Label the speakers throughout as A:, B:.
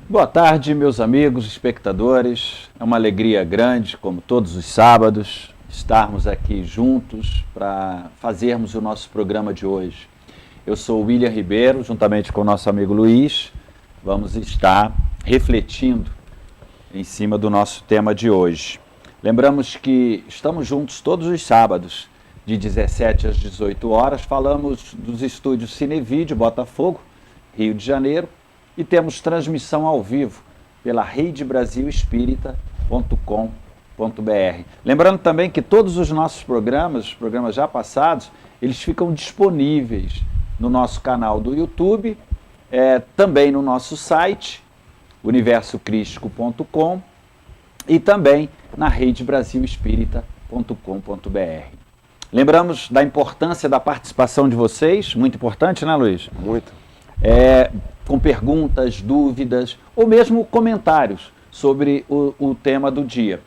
A: Boa tarde, meus amigos, espectadores. É uma alegria grande, como todos os sábados, estarmos aqui juntos para fazermos o nosso programa de hoje. Eu sou o William Ribeiro, juntamente com o nosso amigo Luiz, vamos estar refletindo em cima do nosso tema de hoje. Lembramos que estamos juntos todos os sábados, de 17 às 18 horas, falamos dos estúdios Cinevídeo, Botafogo, Rio de Janeiro, e temos transmissão ao vivo pela redebrasilespírita.com.br. Lembrando também que todos os nossos programas, os programas já passados, eles ficam disponíveis no nosso canal do YouTube, também no nosso site, universocrístico.com, e também na redebrasilespírita.com.br. Lembramos da importância da participação de vocês, muito importante, né, Luiz?
B: Muito.
A: Com perguntas, dúvidas, ou mesmo comentários sobre o tema do dia.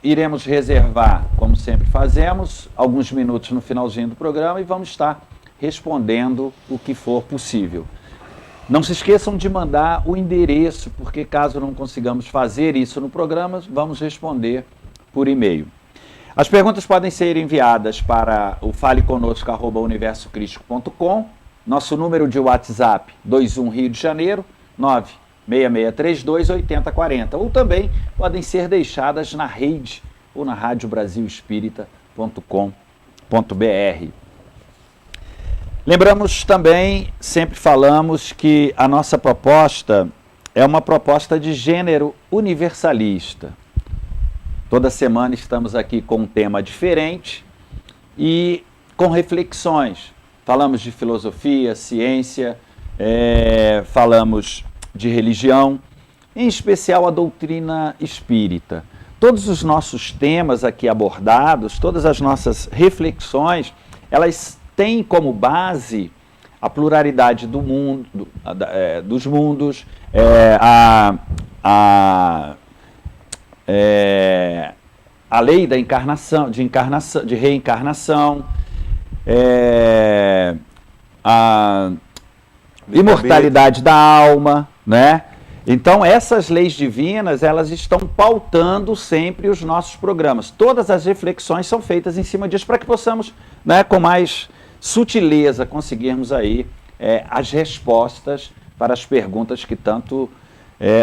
A: Iremos reservar, como sempre fazemos, alguns minutos no finalzinho do programa e vamos estar respondendo o que for possível. Não se esqueçam de mandar o endereço, porque caso não consigamos fazer isso no programa, vamos responder por e-mail. As perguntas podem ser enviadas para o faleconosco@universocrístico.com, nosso número de WhatsApp 21 Rio de Janeiro 96632 8040, ou também podem ser deixadas na rede ou na radiobrasilespírita.com.br. Lembramos também, sempre falamos que a nossa proposta é uma proposta de gênero universalista. Toda semana estamos aqui com um tema diferente e com reflexões. Falamos de filosofia, ciência, falamos de religião, em especial a doutrina espírita. Todos os nossos temas aqui abordados, todas as nossas reflexões, elas têm como base a pluralidade do mundo, dos mundos, a lei da encarnação, de reencarnação, a imortalidade da alma, né? Então, essas leis divinas, elas estão pautando sempre os nossos programas. Todas as reflexões são feitas em cima disso para que possamos, né, com mais sutileza, conseguirmos aí as respostas para as perguntas que tanto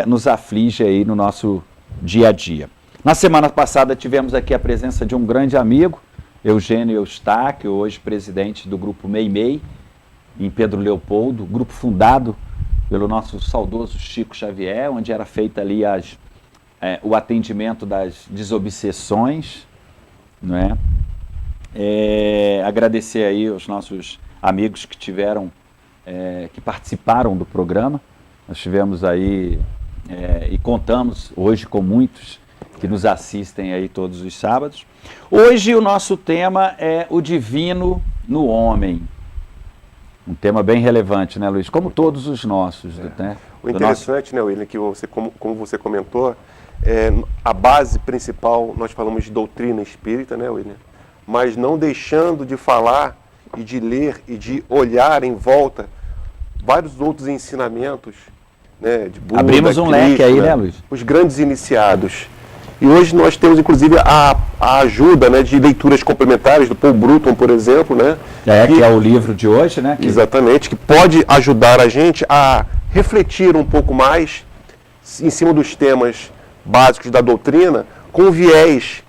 A: nos aflige aí no nosso dia a dia. Na semana passada tivemos aqui a presença de um grande amigo, Eugênio Eustáquio, hoje presidente do grupo Meimei, em Pedro Leopoldo, grupo fundado pelo nosso saudoso Chico Xavier, onde era feita ali o atendimento das desobsessões, não é? Agradecer aí aos nossos amigos que que participaram do programa. Nós tivemos aí e contamos hoje com muitos que nos assistem aí todos os sábados. Hoje o nosso tema é o divino no homem. Um tema bem relevante, né, Luiz? Como todos os nossos. Né?
B: O interessante, né, William, que como você comentou, a base principal, nós falamos de doutrina espírita, né, William? Mas não deixando de falar e de ler e de olhar em volta vários outros ensinamentos, né, de Buda,
A: abrimos um leque aí, né, Luiz?
B: Os grandes iniciados. E hoje nós temos, inclusive, a ajuda, né, de leituras complementares do Paul Bruton, por exemplo, né?
A: Que é o livro de hoje, né?
B: Exatamente, que pode ajudar a gente a refletir um pouco mais em cima dos temas básicos da doutrina, com viés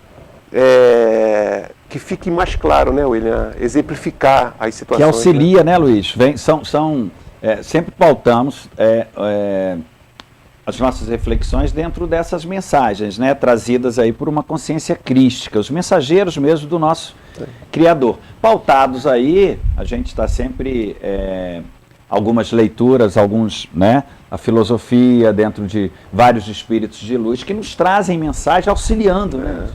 B: que fique mais claro, né, William? Exemplificar as situações.
A: Que auxilia, né, Luiz? Sempre pautamos as nossas reflexões dentro dessas mensagens, né, trazidas aí por uma consciência crística, os mensageiros mesmo do nosso Criador. Pautados aí, a gente está sempre, algumas leituras, né, a filosofia dentro de vários espíritos de luz que nos trazem mensagem auxiliando, né,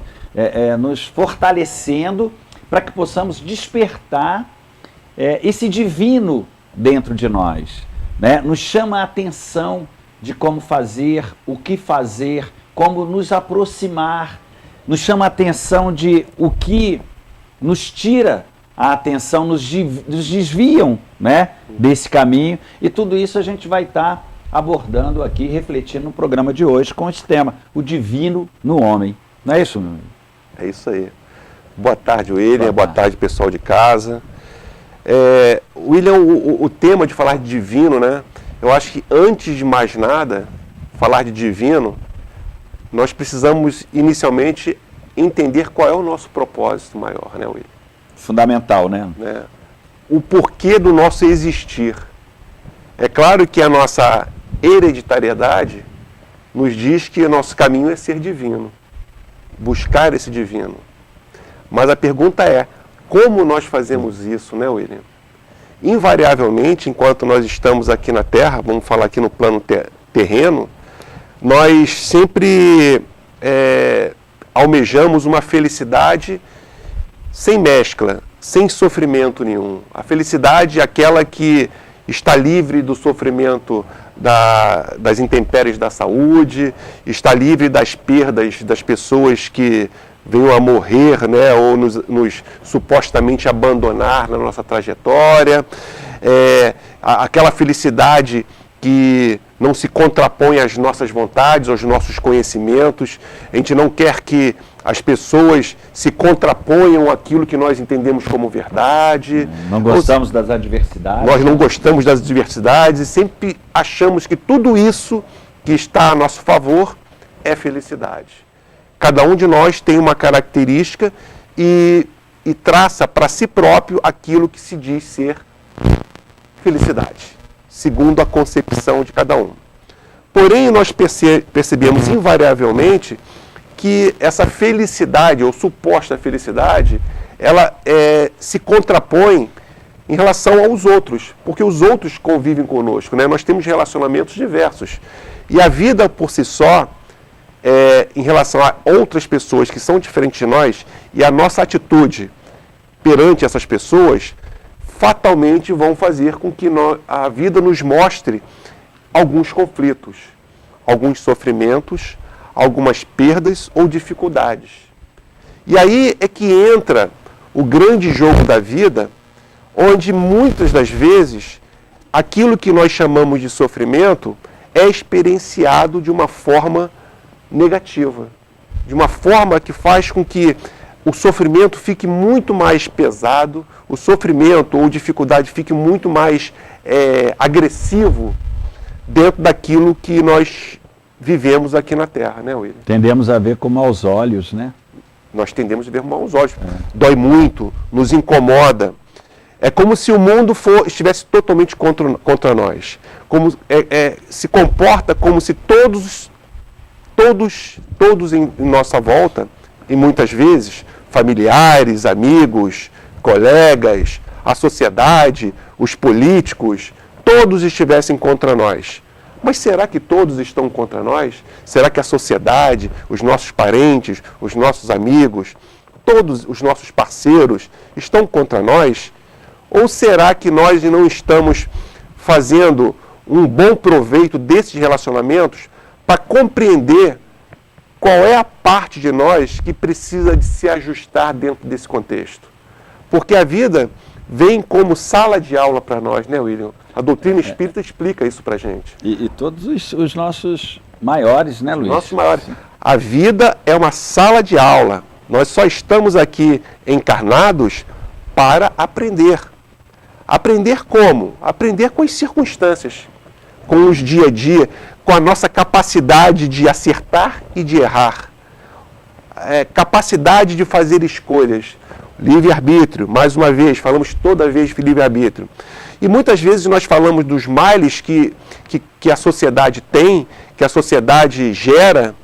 A: nos fortalecendo para que possamos despertar esse divino dentro de nós, né, nos chama a atenção de como fazer, o que fazer, como nos aproximar, nos chama a atenção de o que nos tira a atenção, nos desviam, né, desse caminho, e tudo isso a gente vai estar abordando aqui, refletindo no programa de hoje com esse tema, o divino no homem. Não é isso, meu amigo?
B: É isso aí. Boa tarde, William. Boa tarde, pessoal de casa. William, o tema de falar de divino, né? Eu acho que antes de mais nada, falar de divino, nós precisamos inicialmente entender qual é o nosso propósito maior, né, William?
A: Fundamental, né?
B: O porquê do nosso existir. É claro que a nossa hereditariedade nos diz que o nosso caminho é ser divino, buscar esse divino. Mas a pergunta é, como nós fazemos isso, né, William? Invariavelmente, enquanto nós estamos aqui na Terra, vamos falar aqui no plano terreno, nós sempre almejamos uma felicidade sem mescla, sem sofrimento nenhum. A felicidade é aquela que está livre do sofrimento das intempéries da saúde, está livre das perdas das pessoas que venham a morrer, né, ou nos supostamente abandonar na nossa trajetória, aquela felicidade que não se contrapõe às nossas vontades, aos nossos conhecimentos. A gente não quer que as pessoas se contraponham àquilo que nós entendemos como verdade.
A: Não gostamos das adversidades.
B: Nós não gostamos das adversidades e sempre achamos que tudo isso que está a nosso favor é felicidade. Cada um de nós tem uma característica e traça para si próprio aquilo que se diz ser felicidade, segundo a concepção de cada um. Porém, nós percebemos invariavelmente que essa felicidade, ou suposta felicidade, ela se contrapõe em relação aos outros, porque os outros convivem conosco, né? Nós temos relacionamentos diversos. E a vida por si só, em relação a outras pessoas que são diferentes de nós, e a nossa atitude perante essas pessoas, fatalmente vão fazer com que a vida nos mostre alguns conflitos, alguns sofrimentos, algumas perdas ou dificuldades. E aí é que entra o grande jogo da vida, onde muitas das vezes aquilo que nós chamamos de sofrimento é experienciado de uma forma negativa, de uma forma que faz com que o sofrimento fique muito mais pesado, o sofrimento ou dificuldade fique muito mais agressivo dentro daquilo que nós vivemos aqui na Terra, né, William?
A: Tendemos a ver como aos olhos, né?
B: Nós tendemos a ver como aos olhos. Dói muito, nos incomoda. É como se o mundo estivesse totalmente contra nós. Se comporta como se todos em nossa volta, e muitas vezes familiares, amigos, colegas, a sociedade, os políticos, todos estivessem contra nós. Mas será que todos estão contra nós? Será que a sociedade, os nossos parentes, os nossos amigos, todos os nossos parceiros estão contra nós? Ou será que nós não estamos fazendo um bom proveito desses relacionamentos para compreender qual é a parte de nós que precisa de se ajustar dentro desse contexto? Porque a vida vem como sala de aula para nós, né, William? A doutrina espírita explica isso para a gente.
A: E todos os nossos maiores, né, Luiz?
B: Nossos maiores. A vida é uma sala de aula. Nós só estamos aqui encarnados para aprender. Aprender como? Aprender com as circunstâncias, com os dia a dia, com a nossa capacidade de acertar e de errar. Capacidade de fazer escolhas. Livre-arbítrio, mais uma vez, falamos toda vez de livre-arbítrio. E muitas vezes nós falamos dos males que a sociedade tem, que a sociedade gera,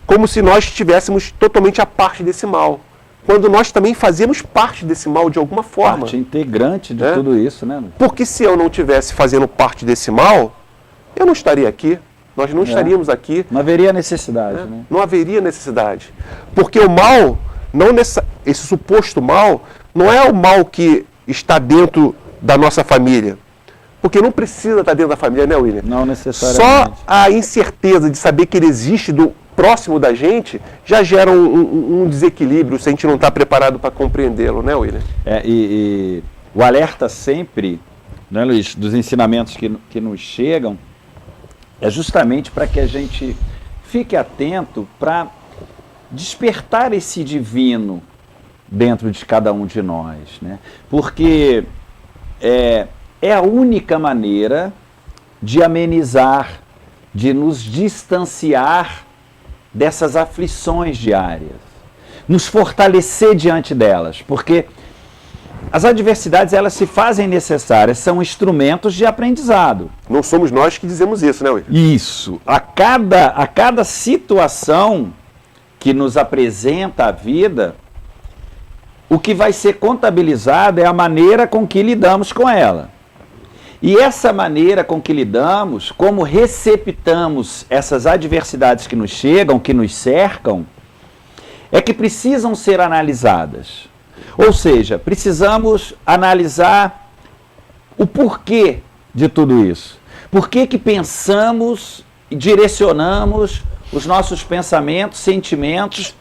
B: como se nós estivéssemos totalmente a parte desse mal. Quando nós também fazemos parte desse mal de alguma forma.
A: Parte integrante de tudo isso, né?
B: Porque se eu não estivesse fazendo parte desse mal, eu não estaria aqui. Nós não estaríamos aqui.
A: Não haveria necessidade, né?
B: Não haveria necessidade. Porque o mal, esse suposto mal, não é o mal que está dentro da nossa família. Porque não precisa estar dentro da família, né, William?
A: Não necessariamente.
B: Só a incerteza de saber que ele existe próximo da gente já gera um desequilíbrio se a gente não está preparado para compreendê-lo, né, William?
A: E o alerta sempre, né, Luiz, dos ensinamentos que nos chegam, é justamente para que a gente fique atento para despertar esse divino dentro de cada um de nós, né? Porque é a única maneira de amenizar, de nos distanciar dessas aflições diárias, nos fortalecer diante delas, porque as adversidades, elas se fazem necessárias, são instrumentos de aprendizado.
B: Não somos nós que dizemos isso, né, William?
A: Isso. A cada situação que nos apresenta a vida, o que vai ser contabilizado é a maneira com que lidamos com ela. E essa maneira com que lidamos, como receptamos essas adversidades que nos chegam, que nos cercam, é que precisam ser analisadas. Ou seja, precisamos analisar o porquê de tudo isso. Por que que pensamos e direcionamos os nossos pensamentos, sentimentos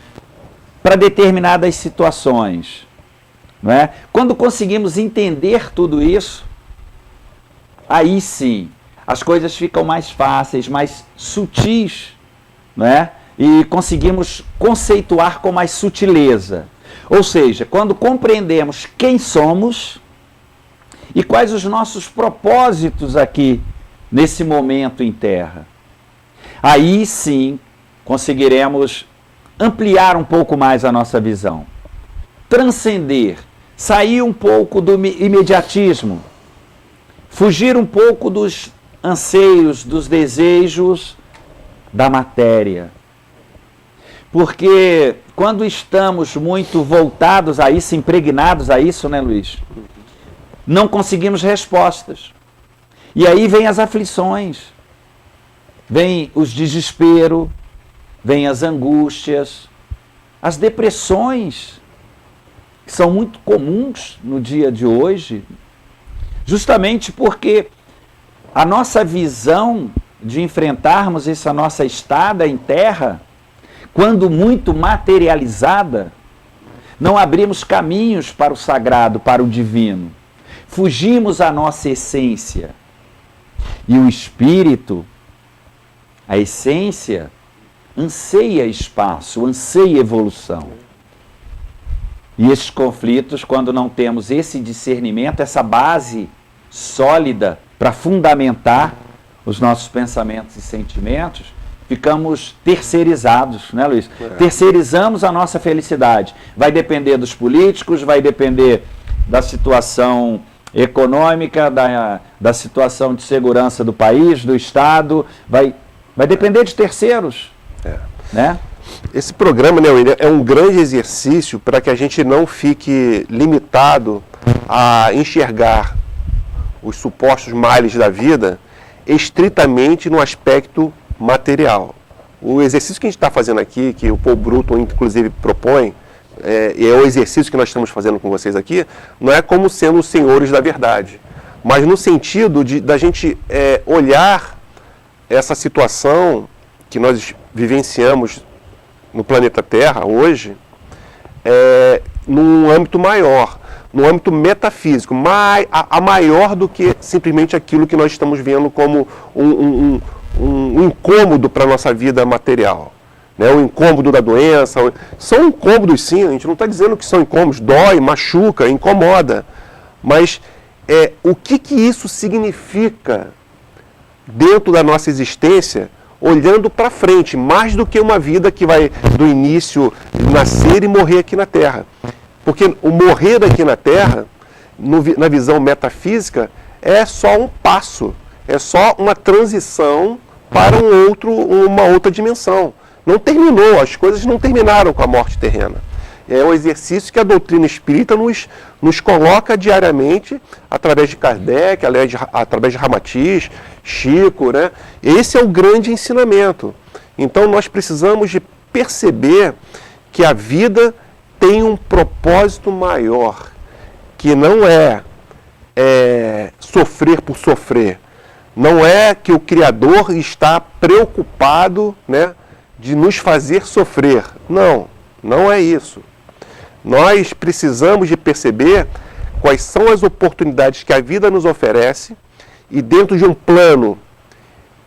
A: para determinadas situações, não é? Quando conseguimos entender tudo isso, aí sim, as coisas ficam mais fáceis, mais sutis, não é? E conseguimos conceituar com mais sutileza. Ou seja, quando compreendemos quem somos e quais os nossos propósitos aqui nesse momento em Terra, aí sim conseguiremos ampliar um pouco mais a nossa visão, transcender, sair um pouco do imediatismo, fugir um pouco dos anseios, dos desejos da matéria. Porque quando estamos muito voltados a isso, impregnados a isso, né, Luiz? Não conseguimos respostas. E aí vem as aflições, vem os desesperos, vem as angústias, as depressões, que são muito comuns no dia de hoje, justamente porque a nossa visão de enfrentarmos essa nossa estada em terra, quando muito materializada, não abrimos caminhos para o sagrado, para o divino. Fugimos à nossa essência. E o espírito, a essência, anseia espaço, anseia evolução. E esses conflitos, quando não temos esse discernimento, essa base sólida para fundamentar os nossos pensamentos e sentimentos, ficamos terceirizados, né, Luiz? Terceirizamos a nossa felicidade. Vai depender dos políticos, vai depender da situação econômica, da situação de segurança do país, do Estado, vai depender de terceiros, né?
B: Esse programa, né, William, é um grande exercício para que a gente não fique limitado a enxergar os supostos males da vida estritamente no aspecto material. O exercício que a gente está fazendo aqui, que o Paul Bruton inclusive propõe, e é o exercício que nós estamos fazendo com vocês aqui, não é como sendo os senhores da verdade, mas no sentido da gente olhar essa situação que nós vivenciamos no planeta Terra hoje, num âmbito maior, no âmbito metafísico, a maior do que simplesmente aquilo que nós estamos vendo como um incômodo para a nossa vida material. Né? O incômodo da doença. São incômodos, sim, a gente não está dizendo que são incômodos, dói, machuca, incomoda. Mas o que isso significa dentro da nossa existência, olhando para frente, mais do que uma vida que vai do início nascer e morrer aqui na Terra. Porque o morrer aqui na Terra, na visão metafísica, é só um passo, é só uma transição para uma outra dimensão. Não terminou, as coisas não terminaram com a morte terrena. É um exercício que a doutrina espírita nos coloca diariamente, através de Kardec, através de Ramatiz, Chico, né? Esse é o grande ensinamento. Então nós precisamos de perceber que a vida tem um propósito maior, que não é sofrer por sofrer. Não é que o Criador está preocupado, né, de nos fazer sofrer. Não, não é isso. Nós precisamos de perceber quais são as oportunidades que a vida nos oferece e dentro de um plano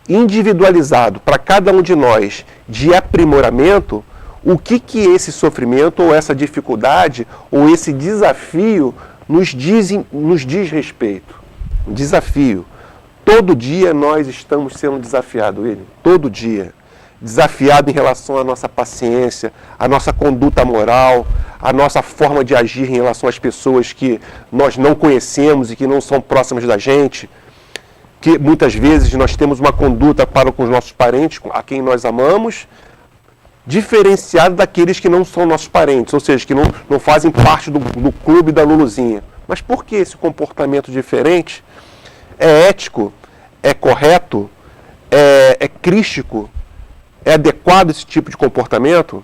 B: individualizado para cada um de nós de aprimoramento, o que esse sofrimento ou essa dificuldade ou esse desafio nos diz respeito. Um desafio. Todo dia nós estamos sendo desafiados, William. Todo dia. Desafiado em relação à nossa paciência, à nossa conduta moral, à nossa forma de agir em relação às pessoas que nós não conhecemos e que não são próximas da gente. Que muitas vezes nós temos uma conduta para com os nossos parentes, a quem nós amamos, diferenciado daqueles que não são nossos parentes, ou seja, que não fazem parte do clube da Luluzinha. Mas por que esse comportamento diferente é ético, é correto, é crístico, é adequado esse tipo de comportamento?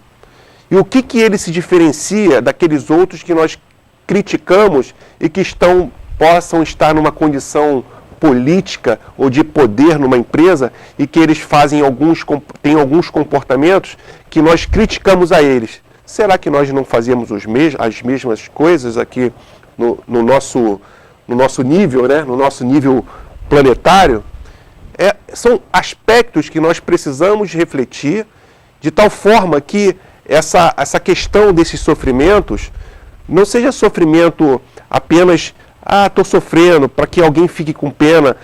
B: E o que ele se diferencia daqueles outros que nós criticamos e que possam estar numa condição política ou de poder numa empresa e que eles têm alguns comportamentos que nós criticamos a eles? Será que nós não fazemos as mesmas coisas aqui no nosso nível, né? No nosso nível planetário? São aspectos que nós precisamos refletir de tal forma que essa questão desses sofrimentos não seja sofrimento apenas estou sofrendo, para que alguém fique com pena,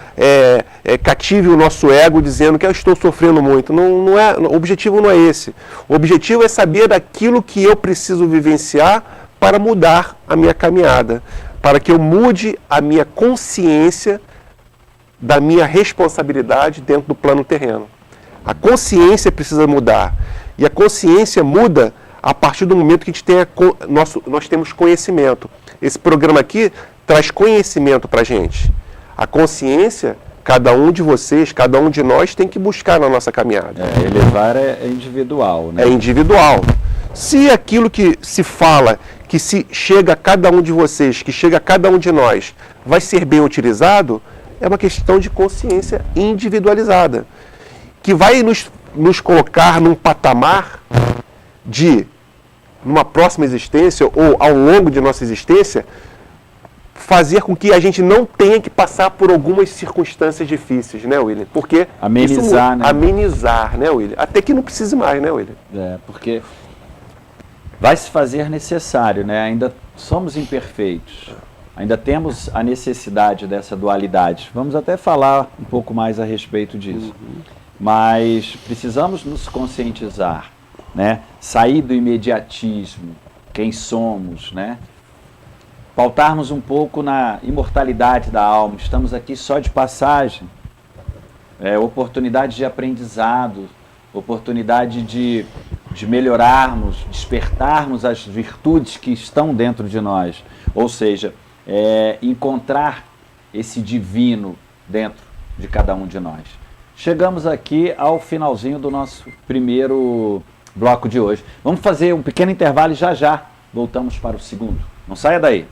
B: cative o nosso ego dizendo que eu estou sofrendo muito. O objetivo não é esse. O objetivo é saber daquilo que eu preciso vivenciar para mudar a minha caminhada, para que eu mude a minha consciência da minha responsabilidade dentro do plano terreno. A consciência precisa mudar. E a consciência muda a partir do momento que nós temos conhecimento. Esse programa aqui traz conhecimento para a gente. A consciência, cada um de vocês, cada um de nós tem que buscar na nossa caminhada.
A: Elevar é individual, né?
B: É individual. Se aquilo que se fala, que se chega a cada um de vocês, que chega a cada um de nós, vai ser bem utilizado, é uma questão de consciência individualizada, que vai nos colocar num patamar de, numa próxima existência ou ao longo de nossa existência, fazer com que a gente não tenha que passar por algumas circunstâncias difíceis, né, William? Porque
A: amenizar, né?
B: Amenizar, né, William? Até que não precise mais, né, William?
A: Porque vai se fazer necessário, né? Ainda somos imperfeitos. Ainda temos a necessidade dessa dualidade. Vamos até falar um pouco mais a respeito disso. Mas precisamos nos conscientizar, né? Sair do imediatismo, quem somos, né? Pautarmos um pouco na imortalidade da alma. Estamos aqui só de passagem. Oportunidade de aprendizado, oportunidade de melhorarmos, despertarmos as virtudes que estão dentro de nós. Ou seja, encontrar esse divino dentro de cada um de nós. Chegamos aqui ao finalzinho do nosso primeiro bloco de hoje. Vamos fazer um pequeno intervalo e já voltamos para o segundo. Não saia daí.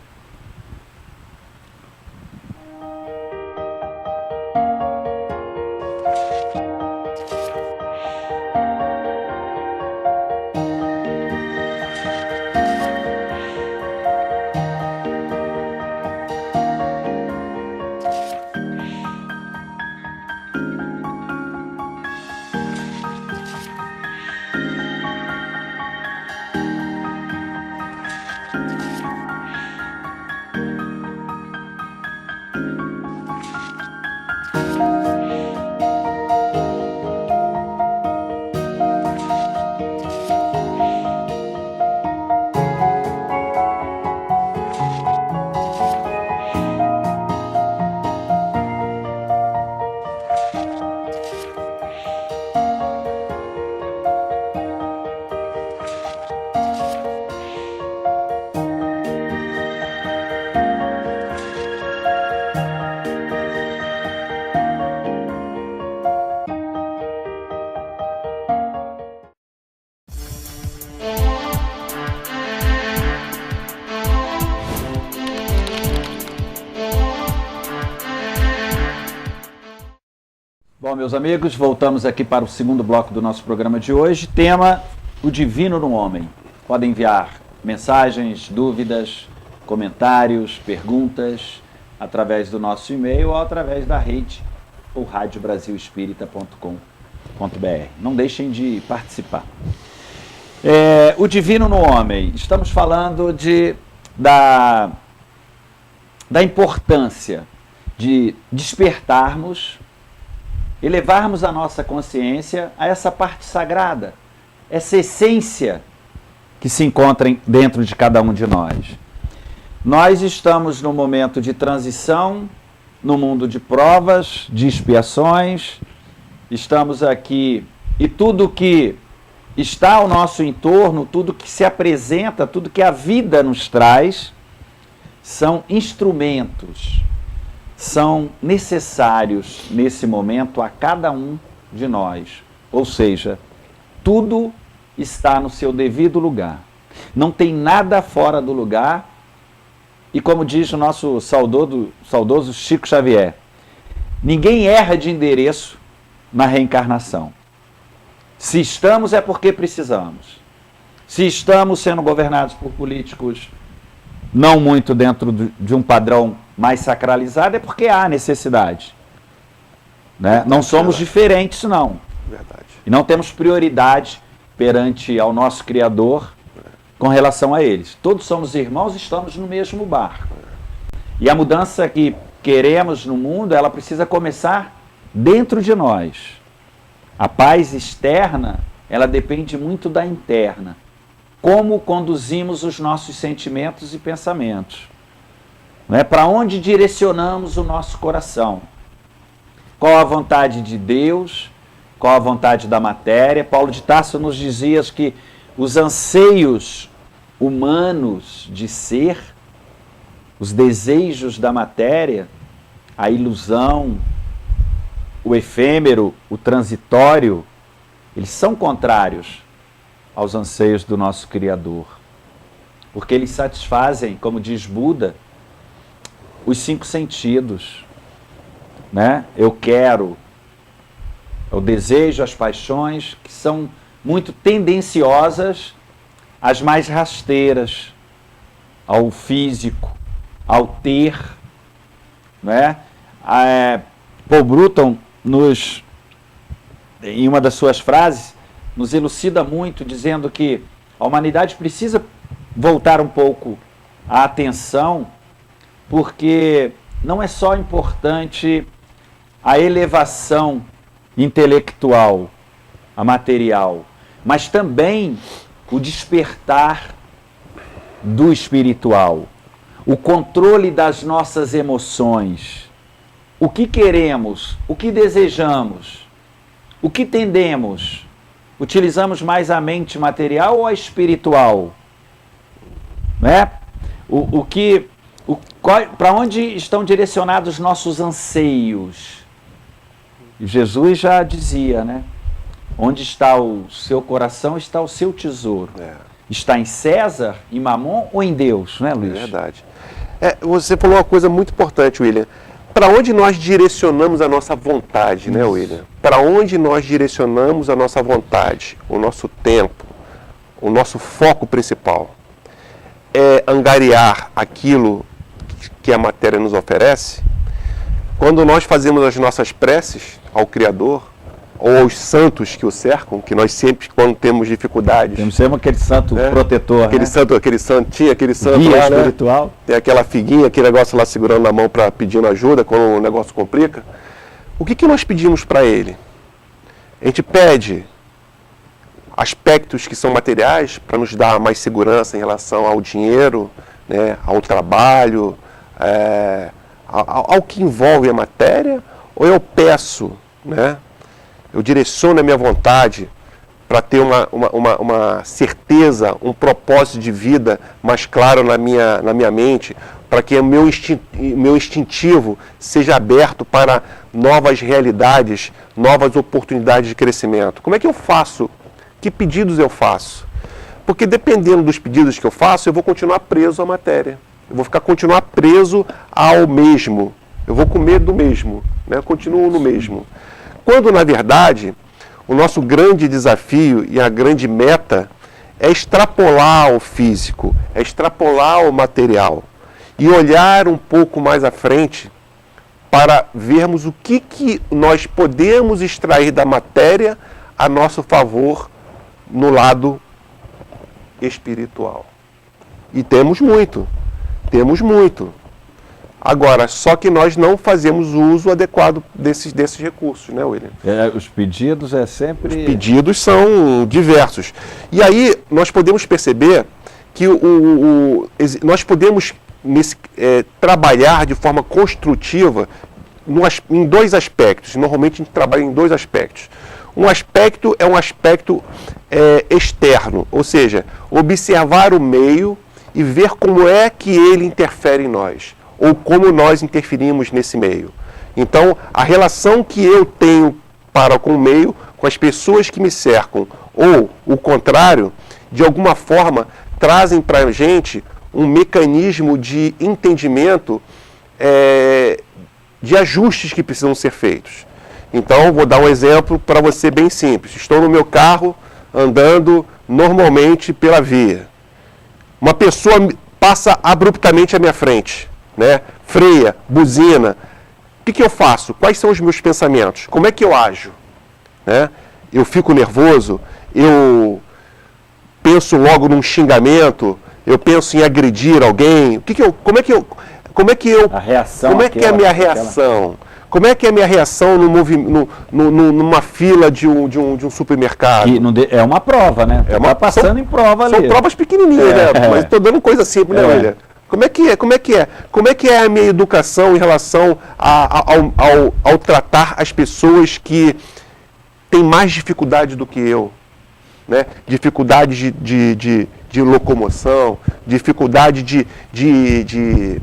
A: Bom, meus amigos, voltamos aqui para o segundo bloco do nosso programa de hoje. Tema: o divino no homem. Podem enviar mensagens, dúvidas, comentários, perguntas através do nosso e-mail ou através da rede ou radiobrasilespírita.com.br. Não deixem de participar. O divino no homem. Estamos falando da importância de despertarmos, elevarmos a nossa consciência a essa parte sagrada, essa essência que se encontra dentro de cada um de nós. Nós estamos num momento de transição, no mundo de provas, de expiações. Estamos aqui e tudo que está ao nosso entorno, tudo que se apresenta, tudo que a vida nos traz, são instrumentos, são necessários nesse momento a cada um de nós. Ou seja, tudo está no seu devido lugar. Não tem nada fora do lugar. E como diz o nosso saudoso Chico Xavier, ninguém erra de endereço na reencarnação. Se estamos é porque precisamos. Se estamos sendo governados por políticos não muito dentro de um padrão mais sacralizado, é porque há necessidade. Né? Não somos diferentes, não.
B: Verdade.
A: E não temos prioridade perante ao nosso Criador com relação a eles. Todos somos irmãos e estamos no mesmo barco. E a mudança que queremos no mundo, ela precisa começar dentro de nós. A paz externa, ela depende muito da interna. Como conduzimos os nossos sentimentos e pensamentos. Não é? Para onde direcionamos o nosso coração? Qual a vontade de Deus? Qual a vontade da matéria? Paulo de Tarso nos dizia que os anseios humanos de ser, os desejos da matéria, a ilusão, o efêmero, o transitório, eles são contrários aos anseios do nosso Criador. Porque eles satisfazem, como diz Buda, os 5 sentidos. Né? Eu quero, o desejo, as paixões, que são muito tendenciosas às mais rasteiras, ao físico, ao ter. Né? Paul Bruton, em uma das suas frases, nos elucida muito, dizendo que a humanidade precisa voltar um pouco a atenção, porque não é só importante a elevação intelectual, a material, mas também o despertar do espiritual, o controle das nossas emoções, o que queremos, o que desejamos, o que tendemos. Utilizamos mais a mente material ou a espiritual? Né? Para onde estão direcionados os nossos anseios? E Jesus já dizia, né? Onde está o seu coração, está o seu tesouro. Está em César, em Mamon ou em Deus, né, Luiz?
B: É verdade. Você falou uma coisa muito importante, William. Para onde nós direcionamos a nossa vontade, né, William? Para onde nós direcionamos a nossa vontade, o nosso tempo, o nosso foco principal? É angariar aquilo que a matéria nos oferece? Quando nós fazemos as nossas preces ao Criador, ou aos santos que o cercam, que nós sempre, quando temos dificuldades...
A: Temos sempre aquele santo protetor,
B: aquele santo
A: guia
B: lá,
A: espiritual.
B: Né? Tem aquela figuinha, aquele negócio lá segurando na mão para pedindo ajuda quando o negócio complica. O que nós pedimos para ele? A gente pede aspectos que são materiais para nos dar mais segurança em relação ao dinheiro, né, ao trabalho, ao que envolve a matéria, ou eu peço, né? Eu direciono a minha vontade para ter uma certeza, um propósito de vida mais claro na minha mente, para que o meu instintivo seja aberto para novas realidades, novas oportunidades de crescimento. Como é que eu faço? Que pedidos eu faço? Porque dependendo dos pedidos que eu faço, eu vou continuar preso à matéria. Eu vou continuar preso ao mesmo. Eu vou com medo do mesmo, né? Eu continuo no mesmo. Quando, na verdade, o nosso grande desafio e a grande meta é extrapolar o físico, é extrapolar o material e olhar um pouco mais à frente para vermos o que nós podemos extrair da matéria a nosso favor no lado espiritual. E temos muito. Agora, só que nós não fazemos o uso adequado desses recursos, né, William?
A: Os pedidos sempre...
B: Os pedidos são diversos. E aí nós podemos perceber que nós podemos trabalhar de forma construtiva em dois aspectos. Normalmente a gente trabalha em dois aspectos. Um aspecto é um aspecto externo, ou seja, observar o meio e ver como é que ele interfere em nós, ou como nós interferimos nesse meio. Então, a relação que eu tenho para com o meio, com as pessoas que me cercam, ou o contrário, de alguma forma, trazem para a gente um mecanismo de entendimento de ajustes que precisam ser feitos. Então, vou dar um exemplo para você bem simples. Estou no meu carro, andando normalmente pela via. Uma pessoa passa abruptamente à minha frente, né? Freia, buzina. O que eu faço? Quais são os meus pensamentos? Como é que eu ajo? Né? Eu fico nervoso? Eu penso logo num xingamento? Eu penso em agredir alguém? Como é que
A: a reação,
B: como é que é a minha reação? Como é que é a minha reação numa fila de um supermercado?
A: É uma prova, né? Está passando em prova ali.
B: São provas pequenininhas, né? Mas estou dando coisa simples, né, olha? Como é que é a minha educação em relação ao tratar as pessoas que têm mais dificuldade do que eu? Né? Dificuldade de locomoção, dificuldade de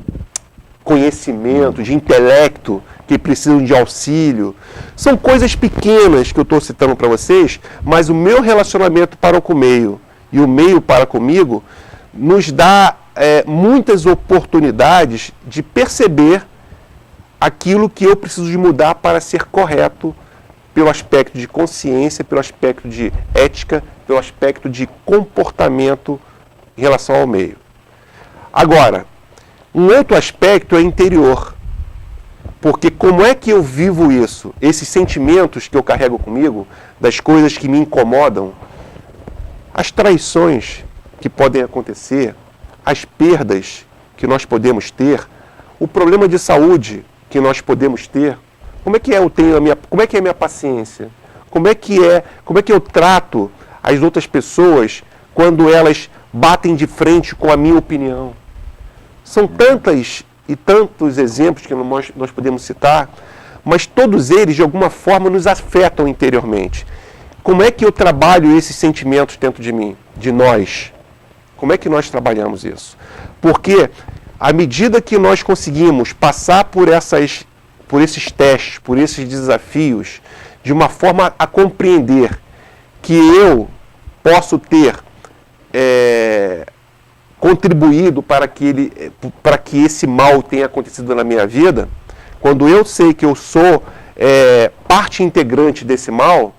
B: conhecimento, de intelecto, que precisam de auxílio. São coisas pequenas que eu estou citando para vocês, mas o meu relacionamento para com o meio e o meio para comigo nos dá muitas oportunidades de perceber aquilo que eu preciso de mudar para ser correto pelo aspecto de consciência, pelo aspecto de ética, pelo aspecto de comportamento em relação ao meio. Agora, um outro aspecto é interior. Porque como é que eu vivo isso? Esses sentimentos que eu carrego comigo, das coisas que me incomodam, as traições que podem acontecer, as perdas que nós podemos ter, o problema de saúde que nós podemos ter, como é que como é que é a minha paciência? Como é que eu trato as outras pessoas quando elas batem de frente com a minha opinião? São tantas e tantos exemplos que nós podemos citar, mas todos eles, de alguma forma, nos afetam interiormente. Como é que eu trabalho esses sentimentos dentro de mim, de nós? Como é que nós trabalhamos isso? Porque, à medida que nós conseguimos passar por esses testes, por esses desafios, de uma forma a compreender que eu posso ter contribuído para que esse mal tenha acontecido na minha vida, quando eu sei que eu sou parte integrante desse mal,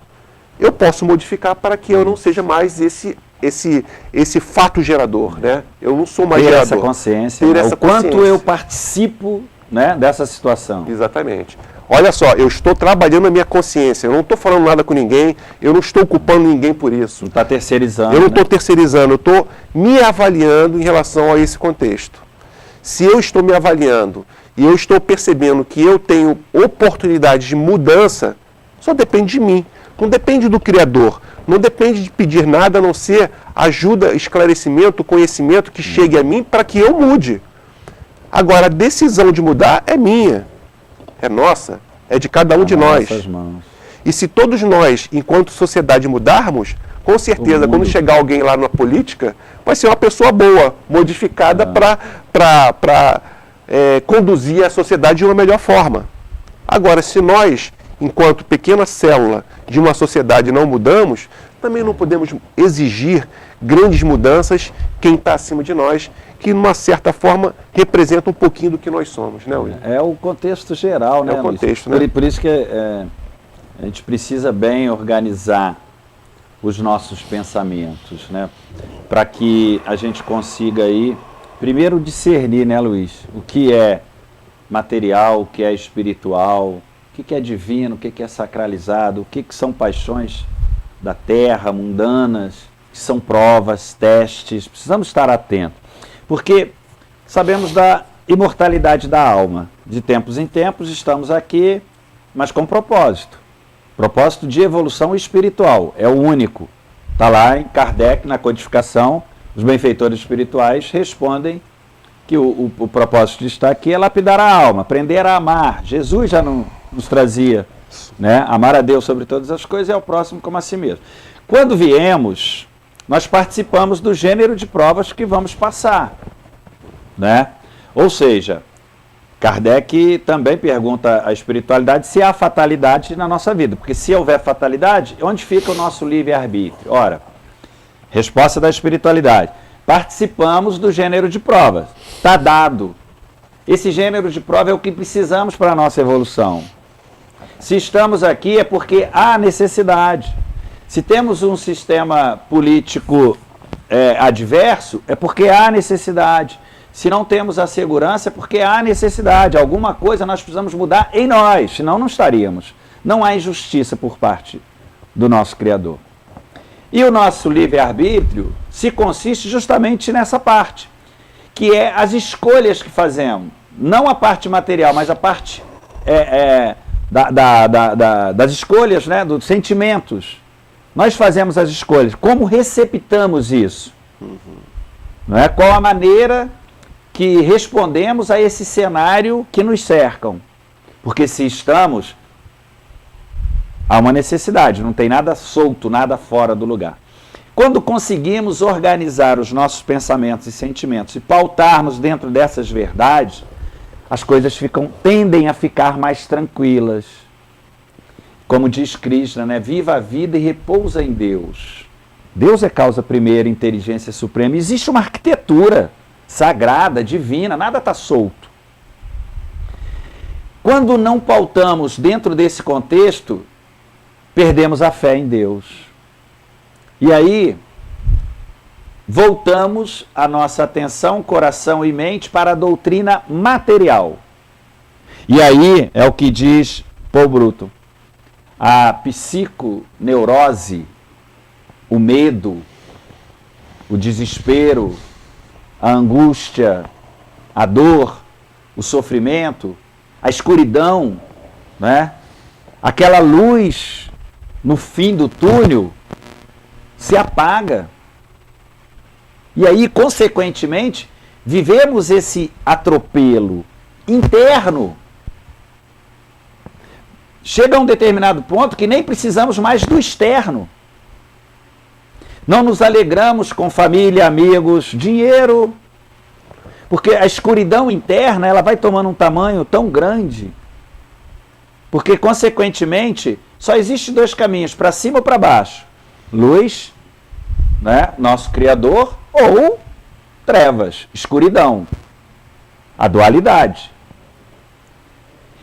B: eu posso modificar para que eu não seja mais esse fato gerador, né? Eu não sou mais gerador.
A: Essa consciência, o quanto eu participo, né, dessa situação.
B: Exatamente. Olha só, eu estou trabalhando a minha consciência, eu não estou falando nada com ninguém, eu não estou culpando ninguém por isso.
A: Não está terceirizando.
B: Eu não estou terceirizando, eu estou me avaliando em relação a esse contexto. Se eu estou me avaliando e eu estou percebendo que eu tenho oportunidade de mudança, só depende de mim, não depende do Criador, não depende de pedir nada a não ser ajuda, esclarecimento, conhecimento que chegue a mim para que eu mude. Agora, a decisão de mudar é minha. É nossa, é de cada um de nós.
A: Mãos.
B: E se todos nós, enquanto sociedade, mudarmos, com certeza, quando chegar alguém lá na política, vai ser uma pessoa boa, modificada para conduzir a sociedade de uma melhor forma. Agora, se nós, enquanto pequena célula de uma sociedade, não mudamos, também não podemos exigir grandes mudanças quem está acima de nós, que, de uma certa forma, representa um pouquinho do que nós somos, né, William?
A: É o contexto geral, né,
B: Luiz? É o contexto,
A: Luiz?
B: né?
A: Por isso que a gente precisa bem organizar os nossos pensamentos, né? Para que a gente consiga aí, primeiro, discernir, né, Luiz? O que é material, o que é espiritual, o que é divino, o que é sacralizado, o que são paixões da terra, mundanas, que são provas, testes. Precisamos estar atentos, porque sabemos da imortalidade da alma. De tempos em tempos estamos aqui, mas com propósito. Propósito de evolução espiritual, é o único. Está lá em Kardec, na codificação, os benfeitores espirituais respondem que o propósito de estar aqui é lapidar a alma, aprender a amar. Jesus já nos trazia, né? Amar a Deus sobre todas as coisas e ao próximo como a si mesmo. Quando viemos, nós participamos do gênero de provas que vamos passar, né? Ou seja, Kardec também pergunta à espiritualidade se há fatalidade na nossa vida, porque se houver fatalidade, onde fica o nosso livre-arbítrio? Ora, resposta da espiritualidade: participamos do gênero de provas, está dado. Esse gênero de prova é o que precisamos para a nossa evolução. Se estamos aqui é porque há necessidade. Se temos um sistema político adverso, é porque há necessidade. Se não temos a segurança, é porque há necessidade. Alguma coisa nós precisamos mudar em nós, senão não estaríamos. Não há injustiça por parte do nosso Criador. E o nosso livre-arbítrio se consiste justamente nessa parte, que é as escolhas que fazemos. Não a parte material, mas a parte das escolhas, né, dos sentimentos. Nós fazemos as escolhas. Como receptamos isso? Não é? Qual a maneira que respondemos a esse cenário que nos cercam? Porque se estamos, há uma necessidade, não tem nada solto, nada fora do lugar. Quando conseguimos organizar os nossos pensamentos e sentimentos e pautarmos dentro dessas verdades, as coisas tendem a ficar mais tranquilas. Como diz Krishna, né? Viva a vida e repousa em Deus. Deus é causa primeira, inteligência suprema. Existe uma arquitetura sagrada, divina, nada está solto. Quando não pautamos dentro desse contexto, perdemos a fé em Deus. E aí, voltamos a nossa atenção, coração e mente para a doutrina material. E aí, é o que diz Paul Bruto, a psiconeurose, o medo, o desespero, a angústia, a dor, o sofrimento, a escuridão, né? Aquela luz no fim do túnel se apaga. E aí, consequentemente, vivemos esse atropelo interno. Chega a um determinado ponto que nem precisamos mais do externo. Não nos alegramos com família, amigos, dinheiro, porque a escuridão interna ela vai tomando um tamanho tão grande, porque, consequentemente, só existe dois caminhos, para cima ou para baixo. Luz, né, nosso Criador, ou trevas, escuridão, a dualidade.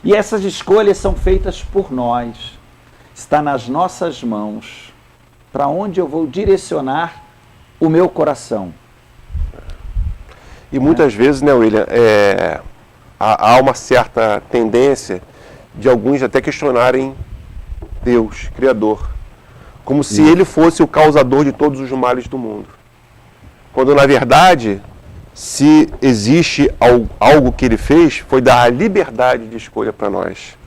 A: E essas escolhas são feitas por nós, está nas nossas mãos. Para onde eu vou direcionar o meu coração?
B: E muitas vezes, né, William, há uma certa tendência de alguns até questionarem Deus, Criador, como se ele fosse o causador de todos os males do mundo. Quando, na verdade, se existe algo que ele fez, foi dar a liberdade de escolha para nós.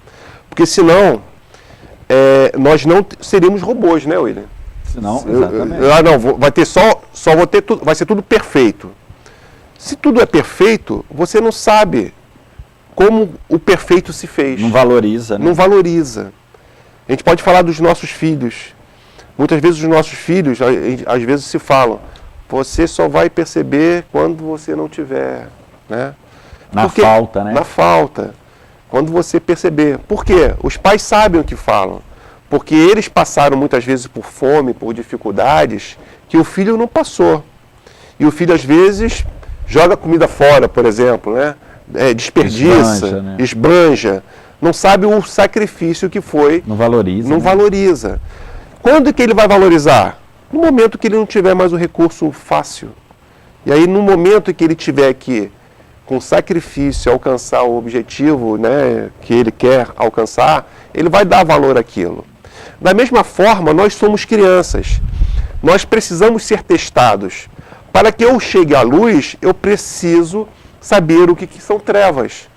B: Porque senão, nós não seríamos robôs, né, William?
A: Não, exatamente.
B: Vai ser tudo perfeito. Se tudo é perfeito, você não sabe como o perfeito se fez.
A: Não valoriza, né?
B: Não valoriza. A gente pode falar dos nossos filhos. Muitas vezes os nossos filhos, às vezes se falam, você só vai perceber quando você não tiver, né?
A: Na falta, né?
B: Na falta. Quando você perceber. Por quê? Os pais sabem o que falam. Porque eles passaram muitas vezes por fome, por dificuldades, que o filho não passou. E o filho, às vezes, joga comida fora, por exemplo, né? Desperdiça, esbanja. Não sabe o sacrifício que foi.
A: Não valoriza.
B: Não valoriza. Quando que ele vai valorizar? No momento que ele não tiver mais o recurso fácil. E aí, no momento que ele tiver que com sacrifício, alcançar o objetivo, né, que ele quer alcançar, ele vai dar valor àquilo. Da mesma forma, nós somos crianças. Nós precisamos ser testados. Para que eu chegue à luz, eu preciso saber o que são trevas.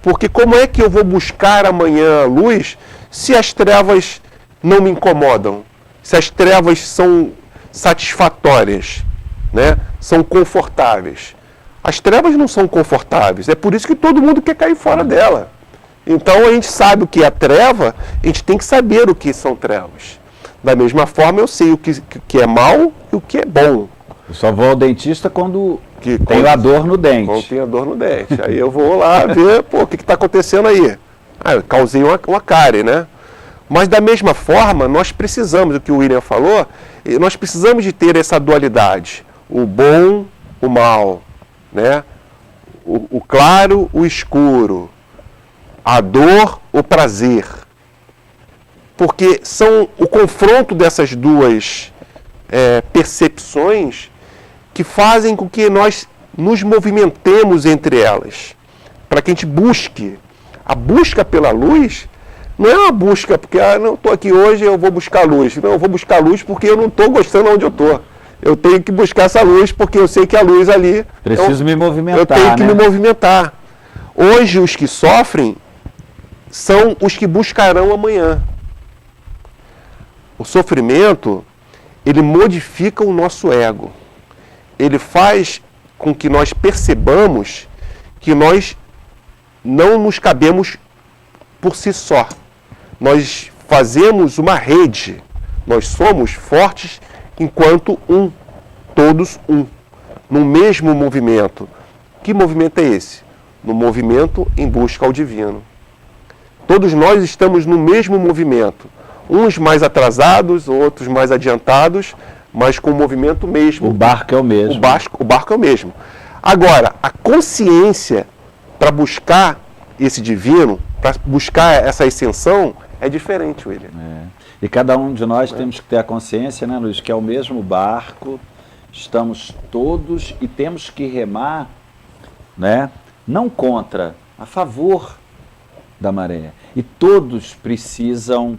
B: Porque como é que eu vou buscar amanhã a luz se as trevas não me incomodam? Se as trevas são satisfatórias, né? São confortáveis. As trevas não são confortáveis. É por isso que todo mundo quer cair fora dela. Então a gente sabe o que é treva, a gente tem que saber o que são trevas. Da mesma forma, eu sei o que é mal e o que é bom.
A: Eu só vou ao dentista quando tenho a dor no dente.
B: Quando tem a dor no dente. Aí eu vou lá ver, pô, o que está acontecendo aí? Ah, eu causei uma cárie, né? Mas da mesma forma, nós precisamos, o que o William falou, nós precisamos de ter essa dualidade. O bom, o mal, né? O claro, o escuro. A dor, o prazer. Porque são o confronto dessas duas percepções que fazem com que nós nos movimentemos entre elas. Para que a gente busque. A busca pela luz não é uma busca porque não estou aqui hoje, eu vou buscar luz. Não, eu vou buscar luz porque eu não estou gostando onde eu estou. Eu tenho que buscar essa luz porque eu sei que a luz ali...
A: Preciso me movimentar,
B: eu tenho que
A: né?
B: me movimentar. Hoje, os que sofrem são os que buscarão amanhã. O sofrimento, ele modifica o nosso ego. Ele faz com que nós percebamos que nós não nos cabemos por si só. Nós fazemos uma rede. Nós somos fortes enquanto um, todos um, no mesmo movimento. Que movimento é esse? No movimento em busca ao divino. Todos nós estamos no mesmo movimento. Uns mais atrasados, outros mais adiantados, mas com o movimento mesmo.
A: O barco é o mesmo.
B: O barco é o mesmo. Agora, a consciência para buscar esse divino, para buscar essa ascensão, é diferente, William.
A: E cada um de nós temos que ter a consciência, né, Luiz, que é o mesmo barco, estamos todos e temos que remar, né, não contra, a favor da maré. E todos precisam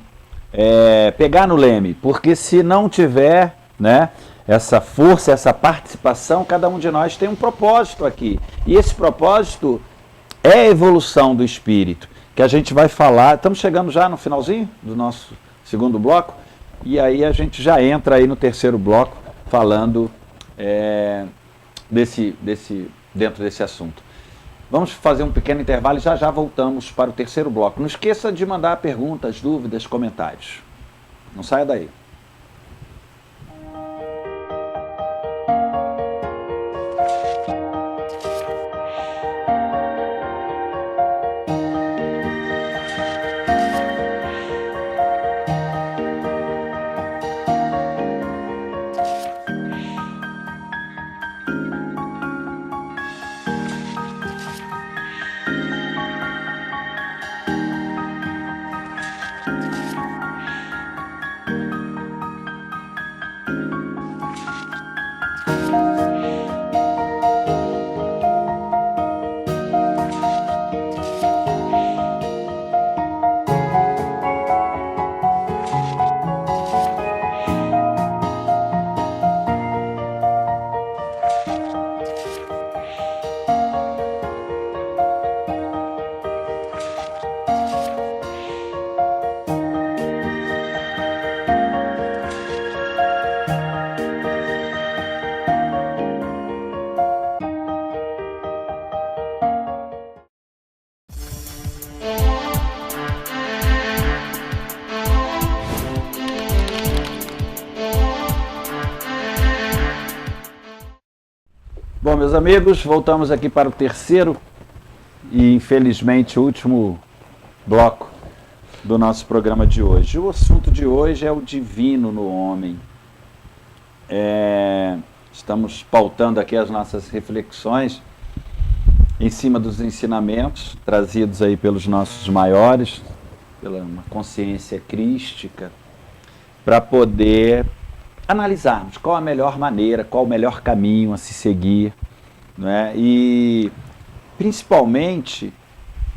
A: pegar no leme, porque se não tiver, né, essa força, essa participação, cada um de nós tem um propósito aqui. E esse propósito é a evolução do espírito, que a gente vai falar. Estamos chegando já no finalzinho do nosso segundo bloco, e aí a gente já entra aí no terceiro bloco, falando dentro desse assunto. Vamos fazer um pequeno intervalo e já voltamos para o terceiro bloco. Não esqueça de mandar perguntas, dúvidas, comentários. Não saia daí. Bom, meus amigos, voltamos aqui para o terceiro e, infelizmente, último bloco do nosso programa de hoje. O assunto de hoje é o divino no homem. Estamos pautando aqui as nossas reflexões em cima dos ensinamentos trazidos aí pelos nossos maiores, pela uma consciência crística, para poder analisarmos qual a melhor maneira, qual o melhor caminho a se seguir, né? E principalmente,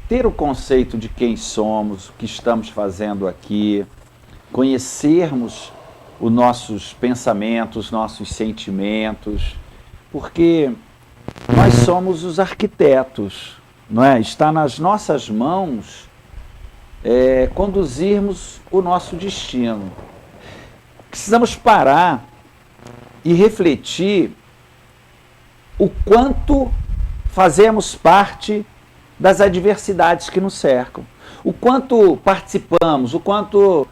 A: ter o conceito de quem somos, o que estamos fazendo aqui, conhecermos os nossos pensamentos, nossos sentimentos, porque nós somos os arquitetos, não é? Está nas nossas mãos conduzirmos o nosso destino. Precisamos parar e refletir o quanto fazemos parte das adversidades que nos cercam, o quanto participamos, o quanto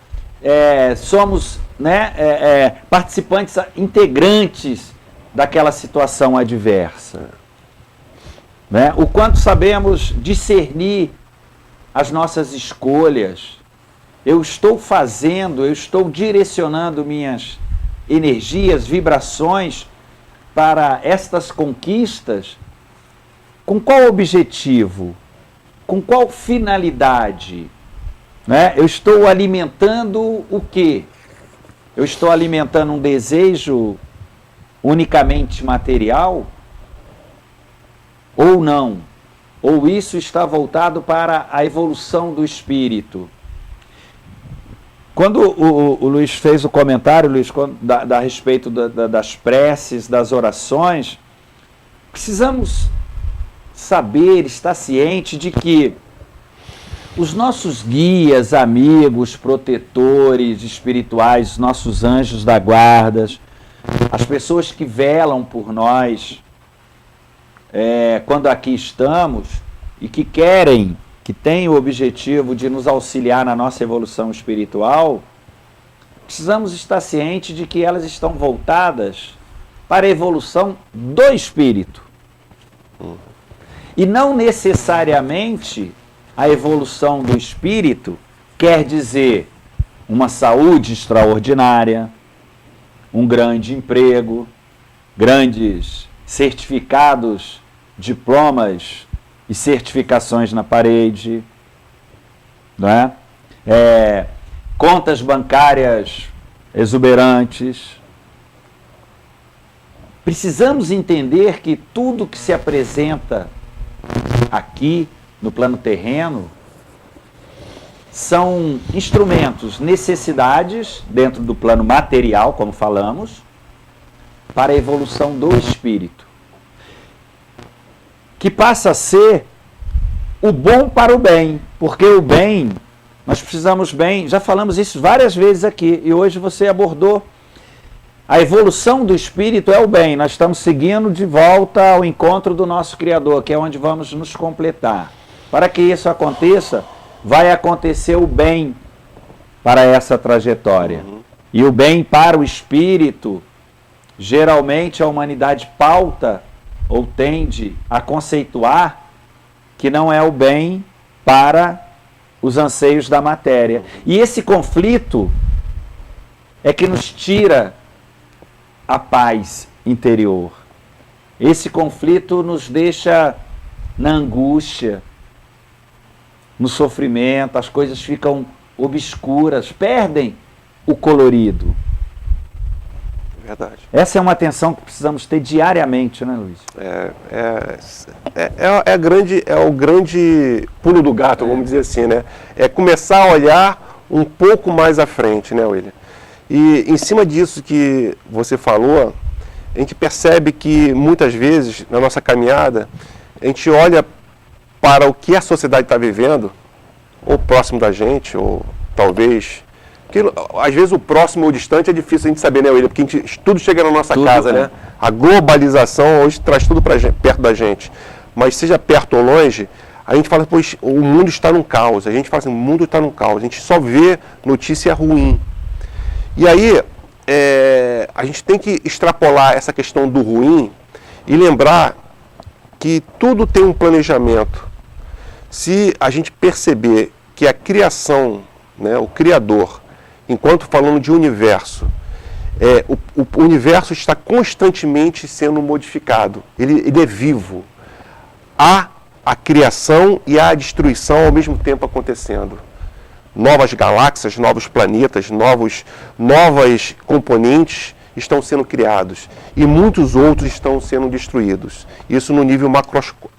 A: somos, né, participantes, integrantes daquela situação adversa, né? O quanto sabemos discernir as nossas escolhas. Eu estou direcionando minhas energias, vibrações para estas conquistas. Com qual objetivo? Com qual finalidade? Né? Eu estou alimentando o quê? Eu estou alimentando um desejo unicamente material? Ou não? Ou isso está voltado para a evolução do espírito? Quando o Luiz fez o comentário, Luiz, a respeito das preces, das orações, precisamos saber, estar ciente de que os nossos guias, amigos, protetores espirituais, os nossos anjos da guarda, as pessoas que velam por nós, quando aqui estamos e que têm o objetivo de nos auxiliar na nossa evolução espiritual, precisamos estar cientes de que elas estão voltadas para a evolução do espírito. E não necessariamente a evolução do espírito quer dizer uma saúde extraordinária, um grande emprego, grandes certificados, diplomas e certificações na parede, não é? Contas bancárias exuberantes. Precisamos entender que tudo que se apresenta aqui no plano terreno são instrumentos, necessidades dentro do plano material, como falamos, para a evolução do espírito, que passa a ser o bom para o bem, porque o bem, nós precisamos bem, já falamos isso várias vezes aqui, e hoje você abordou. A evolução do espírito é o bem, nós estamos seguindo de volta ao encontro do nosso Criador, que é onde vamos nos completar. Para que isso aconteça, vai acontecer o bem para essa trajetória. E o bem para o espírito, geralmente a humanidade pauta ou tende a conceituar que não é o bem para os anseios da matéria. E esse conflito é que nos tira a paz interior. Esse conflito nos deixa na angústia, no sofrimento, as coisas ficam obscuras, perdem o colorido.
B: Verdade.
A: Essa é uma atenção que precisamos ter diariamente, né, Luiz?
B: É o grande pulo do gato, vamos dizer assim, né? É começar a olhar um pouco mais à frente, né, William? E em cima disso que você falou, a gente percebe que muitas vezes, na nossa caminhada, a gente olha para o que a sociedade está vivendo, ou próximo da gente, ou talvez... Porque, às vezes o próximo ou distante é difícil a gente saber, né, William? Porque tudo chega na nossa casa, né? A globalização hoje traz tudo perto da gente. Mas seja perto ou longe, a gente fala, pois, o mundo está num caos. A gente fala assim, o mundo está num caos. A gente só vê notícia ruim. E aí, a gente tem que extrapolar essa questão do ruim e lembrar que tudo tem um planejamento. Se a gente perceber que a criação, né, o Criador, enquanto falando de universo, o universo está constantemente sendo modificado. Ele é vivo. Há a criação e a destruição ao mesmo tempo acontecendo. Novas galáxias, novos planetas, novos componentes estão sendo criados e muitos outros estão sendo destruídos. Isso no nível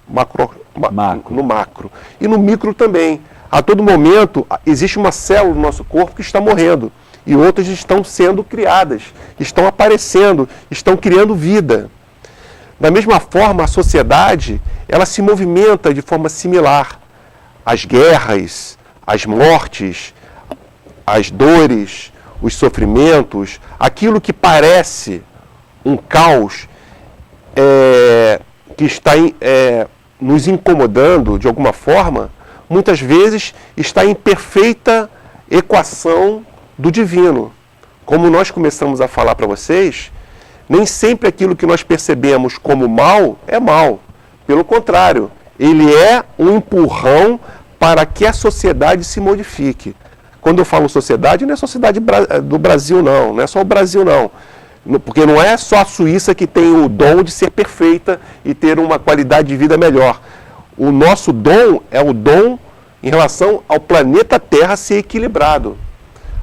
B: no macro. E no micro também. A todo momento existe uma célula no nosso corpo que está morrendo. E outras estão sendo criadas, estão aparecendo, estão criando vida. Da mesma forma, a sociedade, ela se movimenta de forma similar. As guerras, as mortes, as dores, os sofrimentos, aquilo que parece um caos que está nos incomodando de alguma forma, muitas vezes está em perfeita equação do divino. Como nós começamos a falar para vocês, nem sempre aquilo que nós percebemos como mal é mal. Pelo contrário, ele é um empurrão para que a sociedade se modifique. Quando eu falo sociedade, não é sociedade do Brasil, não é só o Brasil, não. Porque não é só a Suíça que tem o dom de ser perfeita e ter uma qualidade de vida melhor. O nosso dom é o dom em relação ao planeta Terra ser equilibrado.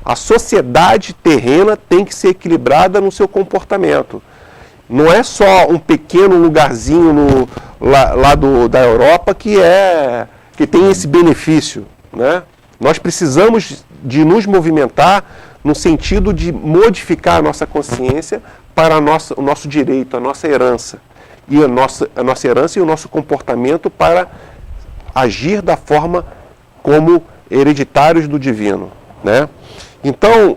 B: A sociedade terrena tem que ser equilibrada no seu comportamento. Não é só um pequeno lugarzinho da Europa que tem esse benefício, né? Nós precisamos de nos movimentar no sentido de modificar a nossa consciência para o nosso direito, a nossa herança. E a nossa herança e o nosso comportamento para agir da forma como hereditários do divino, né? Então,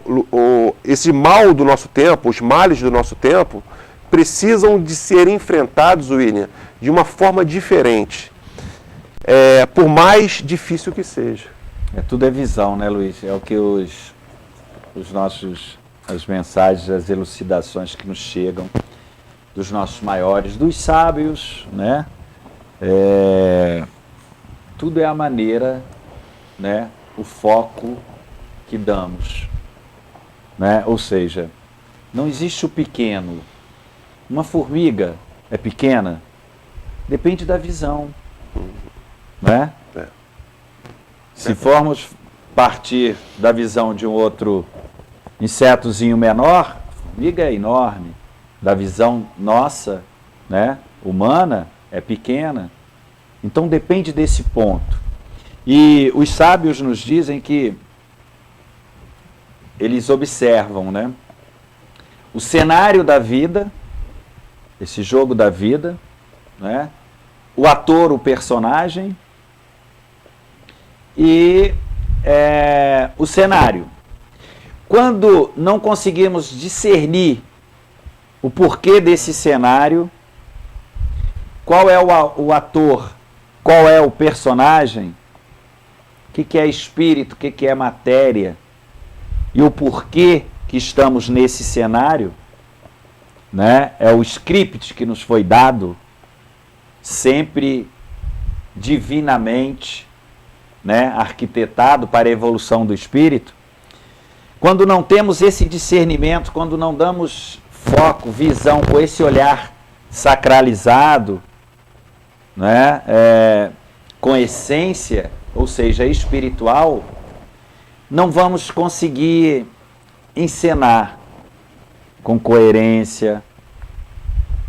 B: esse mal do nosso tempo, os males do nosso tempo, precisam de ser enfrentados, William, de uma forma diferente, por mais difícil que seja.
A: Tudo é visão, né, Luiz? É o que as mensagens, as elucidações que nos chegam dos nossos maiores, dos sábios, né? Tudo é a maneira, né? O foco que damos, né? Ou seja, não existe o pequeno. Uma formiga é pequena? Depende da visão, né? Se formos partir da visão de um outro insetozinho menor, a formiga é enorme. Da visão nossa, né, humana, é pequena. Então depende desse ponto. E os sábios nos dizem que eles observam, né, o cenário da vida, esse jogo da vida, né, o ator, o personagem, e o cenário. Quando não conseguimos discernir o porquê desse cenário, qual é o ator, qual é o personagem, o que é espírito, o que é matéria, e o porquê que estamos nesse cenário, né? É o script que nos foi dado, sempre divinamente, né, arquitetado para a evolução do espírito. Quando não temos esse discernimento, quando não damos foco, visão, com esse olhar sacralizado, né, com essência, ou seja, espiritual, não vamos conseguir encenar com coerência,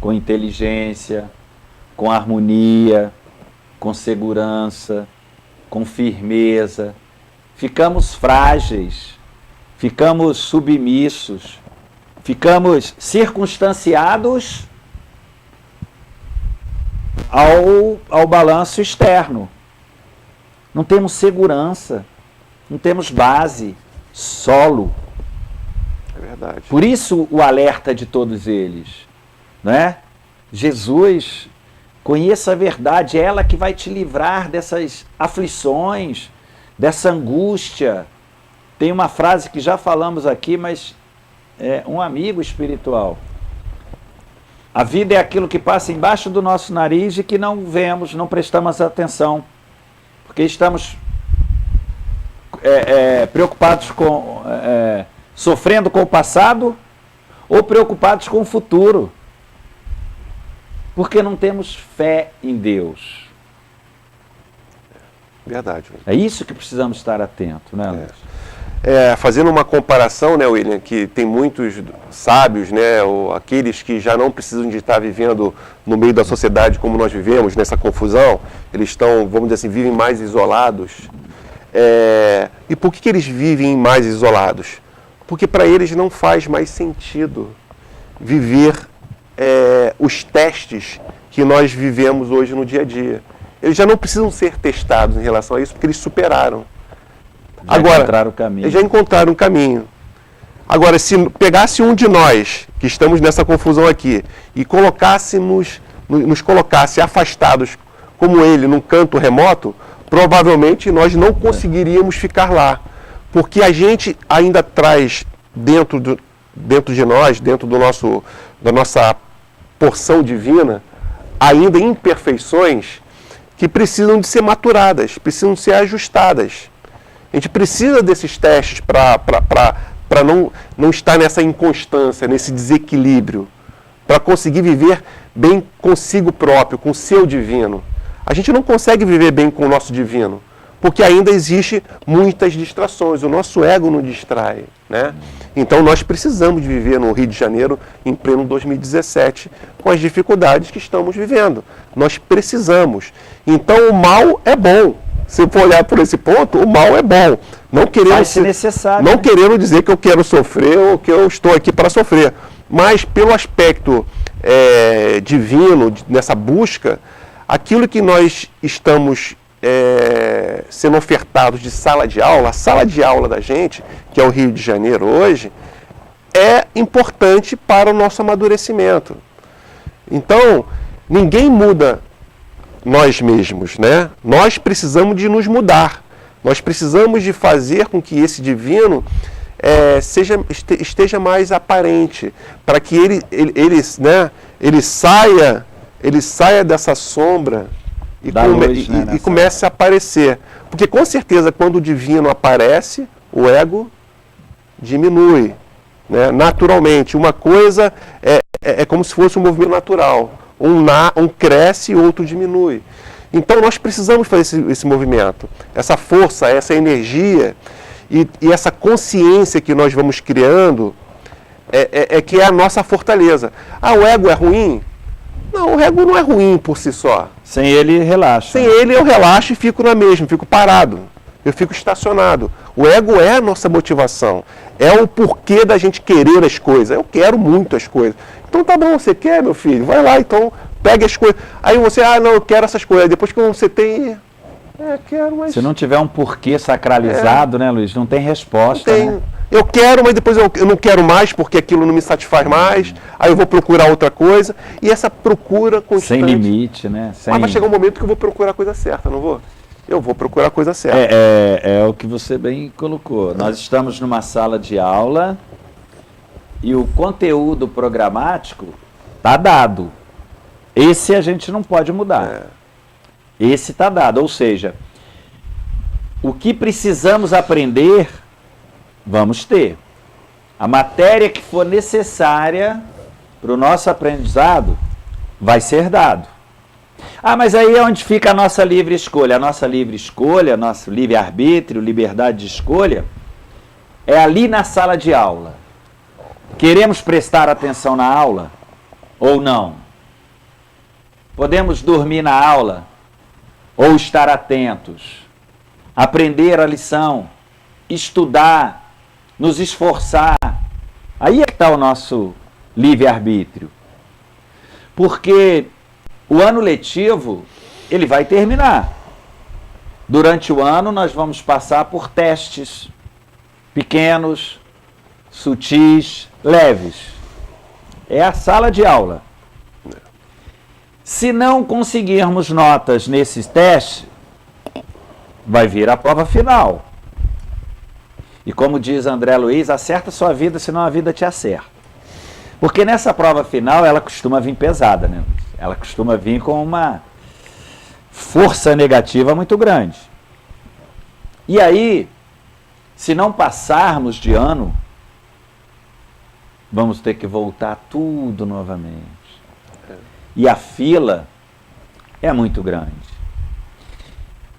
A: com inteligência, com harmonia, com segurança, com firmeza. Ficamos frágeis, ficamos submissos, ficamos circunstanciados ao balanço externo. Não temos segurança, não temos base, solo.
B: É verdade.
A: Por isso o alerta de todos eles, né? Jesus, conheça a verdade, é ela que vai te livrar dessas aflições, dessa angústia. Tem uma frase que já falamos aqui, mas é um amigo espiritual. A vida é aquilo que passa embaixo do nosso nariz e que não vemos, não prestamos atenção, porque estamos preocupados com, sofrendo com o passado ou preocupados com o futuro, porque não temos fé em Deus.
B: Verdade.
A: É isso que precisamos estar atentos, né, Luiz?
B: fazendo uma comparação, né, William, que tem muitos sábios, né, ou aqueles que já não precisam de estar vivendo no meio da sociedade como nós vivemos, nessa confusão, eles estão, vamos dizer assim, vivem mais isolados. E por que eles vivem mais isolados? Porque para eles não faz mais sentido viver os testes que nós vivemos hoje no dia a dia. Eles já não precisam ser testados em relação a isso, porque eles superaram.
A: Encontraram o caminho.
B: Já encontraram o caminho. Agora, se pegasse um de nós, que estamos nessa confusão aqui, e nos colocasse afastados como ele, num canto remoto, provavelmente nós não conseguiríamos ficar lá. Porque a gente ainda traz dentro de nós, dentro da nossa porção divina, ainda imperfeições que precisam de ser maturadas, precisam ser ajustadas. A gente precisa desses testes para não estar nessa inconstância, nesse desequilíbrio, para conseguir viver bem consigo próprio, com o seu divino. A gente não consegue viver bem com o nosso divino, porque ainda existe muitas distrações, o nosso ego nos distrai, né? Então nós precisamos de viver no Rio de Janeiro em pleno 2017, com as dificuldades que estamos vivendo. Nós precisamos. Então o mal é bom. Se for olhar por esse ponto, o mal é bom. Não querendo dizer que eu quero sofrer ou que eu estou aqui para sofrer. Mas pelo aspecto divino, nessa busca, aquilo que nós estamos sendo ofertados de sala de aula, a sala de aula da gente, que é o Rio de Janeiro hoje, é importante para o nosso amadurecimento. Então, ninguém muda nós mesmos, né? Nós precisamos de nos mudar. Nós precisamos de fazer com que esse divino esteja mais aparente, para que ele saia dessa sombra e comece a aparecer. Porque com certeza quando o divino aparece, o ego diminui, né? Naturalmente. Uma coisa é como se fosse um movimento natural. Um cresce e outro diminui. Então nós precisamos fazer esse movimento, essa força, essa energia e essa consciência que nós vamos criando que é a nossa fortaleza. O ego é ruim? Não, o ego não é ruim por si só.
A: Sem ele, relaxa.
B: Sem ele eu relaxo e fico na mesma, fico parado. Eu fico estacionado. O ego é a nossa motivação. É o porquê da gente querer as coisas. Eu quero muito as coisas. Então tá bom, você quer, meu filho? Vai lá, então, pega as coisas. Aí você, não, eu quero essas coisas. Depois que você tem... quero, mas...
A: Se não tiver um porquê sacralizado, né, Luiz? Não tem resposta,
B: não tem.
A: Né?
B: Eu quero, mas depois eu não quero mais, porque aquilo não me satisfaz mais. Aí eu vou procurar outra coisa. E essa procura constante...
A: Sem limite, né?
B: Mas vai chegar um momento que eu vou procurar a coisa certa, não vou? Eu vou procurar a coisa certa.
A: É o que você bem colocou. Nós estamos numa sala de aula e o conteúdo programático está dado. Esse a gente não pode mudar. Esse está dado. Ou seja, o que precisamos aprender, vamos ter. A matéria que for necessária para o nosso aprendizado vai ser dado. Mas aí é onde fica a nossa livre escolha. A nossa livre escolha, nosso livre-arbítrio, liberdade de escolha, é ali na sala de aula. Queremos prestar atenção na aula ou não? Podemos dormir na aula ou estar atentos? Aprender a lição, estudar, nos esforçar. Aí é que está o nosso livre-arbítrio. Porque o ano letivo, ele vai terminar. Durante o ano, nós vamos passar por testes pequenos, sutis, leves. É a sala de aula. Se não conseguirmos notas nesses testes, vai vir a prova final. E como diz André Luiz, acerta sua vida, senão a vida te acerta. Porque nessa prova final, ela costuma vir pesada, né? Ela costuma vir com uma força negativa muito grande. E aí, se não passarmos de ano, vamos ter que voltar tudo novamente. E a fila é muito grande.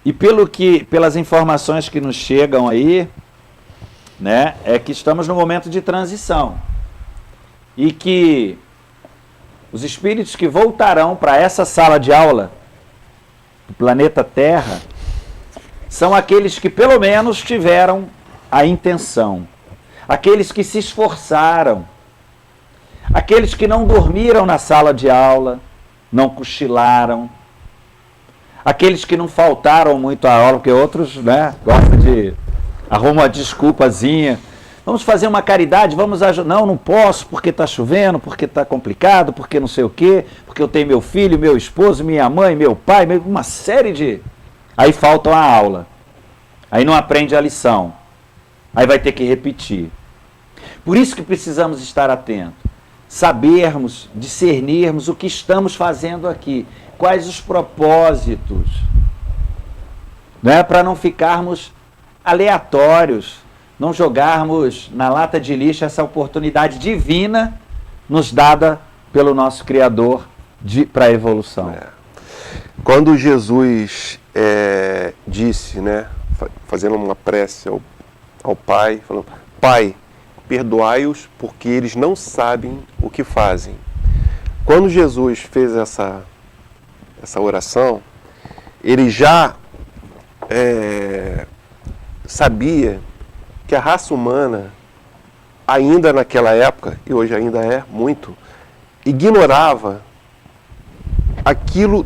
A: E pelas informações que nos chegam aí, né, é que estamos no momento de transição. E que os espíritos que voltarão para essa sala de aula do planeta Terra são aqueles que pelo menos tiveram a intenção, aqueles que se esforçaram, aqueles que não dormiram na sala de aula, não cochilaram, aqueles que não faltaram muito à aula, porque outros, né, gostam de arrumar uma desculpazinha. Vamos fazer uma caridade, vamos ajudar. Não, não posso, porque está chovendo, porque está complicado, porque não sei o quê, porque eu tenho meu filho, meu esposo, minha mãe, meu pai, uma série de... Aí faltam a aula. Aí não aprende a lição. Aí vai ter que repetir. Por isso que precisamos estar atentos. Sabermos, discernirmos o que estamos fazendo aqui. Quais os propósitos. Né? Para não ficarmos aleatórios. Não jogarmos na lata de lixo essa oportunidade divina nos dada pelo nosso Criador para a evolução.
B: Quando Jesus disse, né, fazendo uma prece ao Pai, falando: Pai, perdoai-os porque eles não sabem o que fazem. Quando Jesus fez essa oração, ele já sabia que a raça humana, ainda naquela época, e hoje ainda é muito, ignorava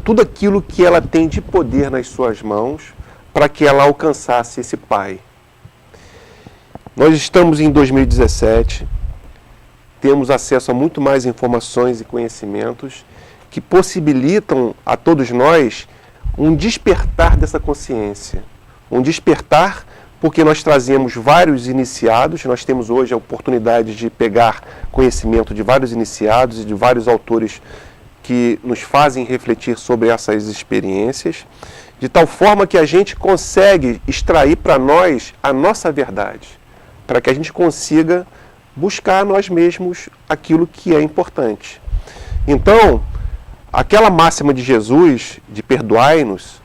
B: tudo aquilo que ela tem de poder nas suas mãos para que ela alcançasse esse Pai. Nós estamos em 2017, temos acesso a muito mais informações e conhecimentos que possibilitam a todos nós um despertar dessa consciência, um despertar porque nós trazemos vários iniciados, nós temos hoje a oportunidade de pegar conhecimento de vários iniciados e de vários autores que nos fazem refletir sobre essas experiências, de tal forma que a gente consegue extrair para nós a nossa verdade, para que a gente consiga buscar nós mesmos aquilo que é importante. Então, aquela máxima de Jesus, de perdoai-nos,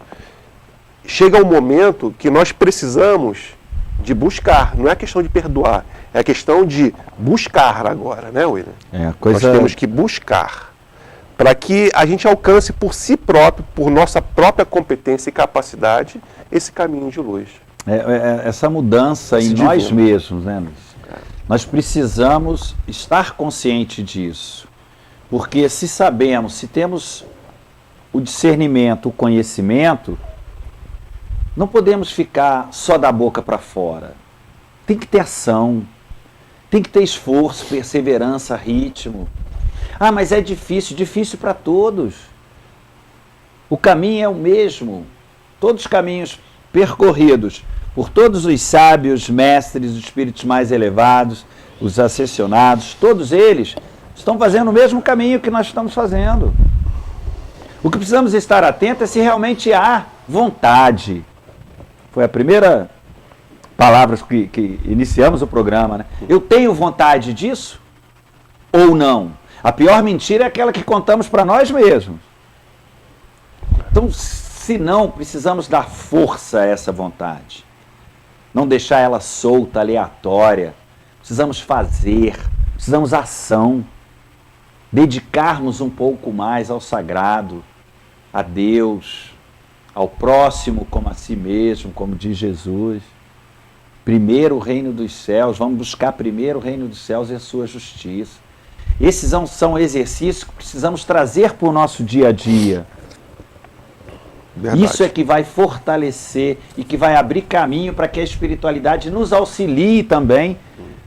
B: chega um momento que nós precisamos de buscar. Não é questão de perdoar, é a questão de buscar agora, né, William? Nós temos que buscar para que a gente alcance por si próprio, por nossa própria competência e capacidade, esse caminho de luz.
A: Essa mudança em nós mesmos, né, Luiz? Nós precisamos estar consciente disso. Porque se sabemos, se temos o discernimento, o conhecimento, não podemos ficar só da boca para fora. Tem que ter ação, tem que ter esforço, perseverança, ritmo. Ah, mas é difícil para todos. O caminho é o mesmo. Todos os caminhos percorridos por todos os sábios, mestres, os espíritos mais elevados, os ascensionados, todos eles estão fazendo o mesmo caminho que nós estamos fazendo. O que precisamos estar atentos é se realmente há vontade. Foi a primeira palavra que iniciamos o programa, né? Eu tenho vontade disso ou não? A pior mentira é aquela que contamos para nós mesmos. Então, se não, precisamos dar força a essa vontade. Não deixar ela solta, aleatória. Precisamos fazer, precisamos ação. Dedicarmos um pouco mais ao sagrado, a Deus, ao próximo como a si mesmo, como diz Jesus. Primeiro o reino dos céus, vamos buscar primeiro o reino dos céus e a sua justiça. Esses são exercícios que precisamos trazer para o nosso dia a dia. Verdade. Isso é que vai fortalecer e que vai abrir caminho para que a espiritualidade nos auxilie também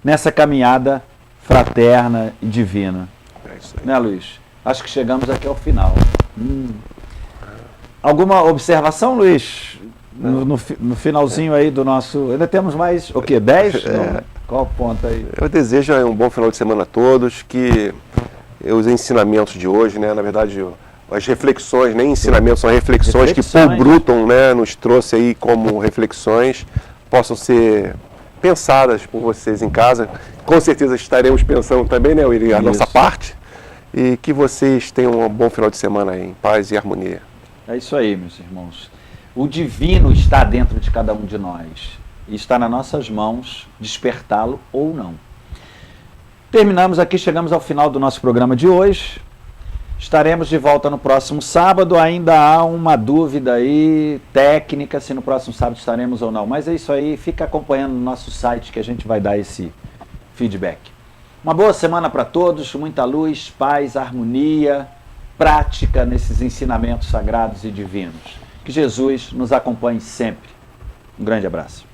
A: nessa caminhada fraterna e divina. É isso aí. Né, Luiz? Acho que chegamos aqui ao final. Alguma observação, Luiz? No finalzinho aí do nosso... Ainda temos mais, o quê? 10? Qual ponto aí?
B: Eu desejo um bom final de semana a todos, que os ensinamentos de hoje, né, na verdade, as reflexões, nem ensinamentos, são reflexões que Paul Bruton, né, nos trouxe aí como reflexões, possam ser pensadas por vocês em casa. Com certeza estaremos pensando também, né, William, a nossa parte. E que vocês tenham um bom final de semana aí, em paz e harmonia.
A: É isso aí, meus irmãos. O divino está dentro de cada um de nós. E está nas nossas mãos despertá-lo ou não. Terminamos aqui, chegamos ao final do nosso programa de hoje. Estaremos de volta no próximo sábado. Ainda há uma dúvida aí técnica se no próximo sábado estaremos ou não. Mas é isso aí, fica acompanhando no nosso site que a gente vai dar esse feedback. Uma boa semana para todos, muita luz, paz, harmonia, prática nesses ensinamentos sagrados e divinos. Que Jesus nos acompanhe sempre. Um grande abraço.